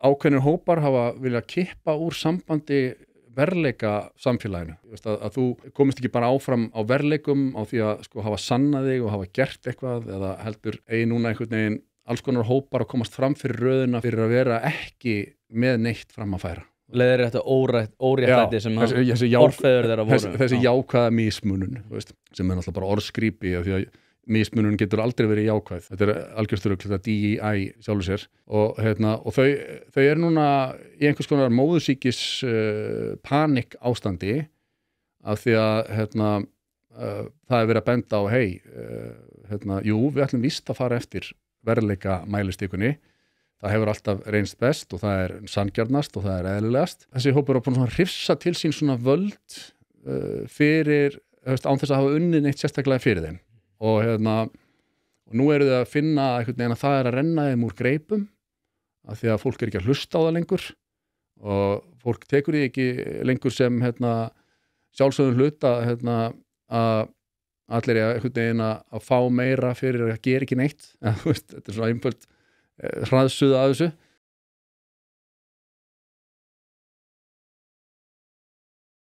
ákveðnir hópar hafa viljað kippa úr sambandi verðleika samfélaginu. Að þú komist ekki bara áfram á verðleikum á því að sko hafa sannað þig og hafa gert eitthvað eða heldur núna einhvern veginn alls konar hópar að komast fram fyrir röðina fyrir að vera ekki með neitt fram að færa. Leiðir þetta óréttlæti sem forfeður þeirra voru. Þessi jákvæða mismunun, sem náttúrulega bara orðskrípi af því að mismunun getur aldrei verið jákvæð. Þetta algjörstrugl, þetta DEI sjálfur sér og þau núna í einhvers konar móðursýkis panik ástandi af því að það verið að benda á jú, við ætlum víst að fara eftir verðleika mælistikunni. Það hefur alltaf reynst best og það sanngjarnast og það eðlilegast. Þessi hópur er búin að hrifsa til sín svona völd fyrir, án þess að hafa unnið neitt sérstaklega fyrir þeim. Og nú eru þau að finna einhvern veginn að það að renna þeim úr greipum af því að fólk ekki að hlusta á það lengur og fólk tekur því ekki lengur sem sjálfsögðum hlut að allir einhvern veginn að fá meira fyrir að gera ekki neitt. Þetta svona einföld hraðsuða af þessu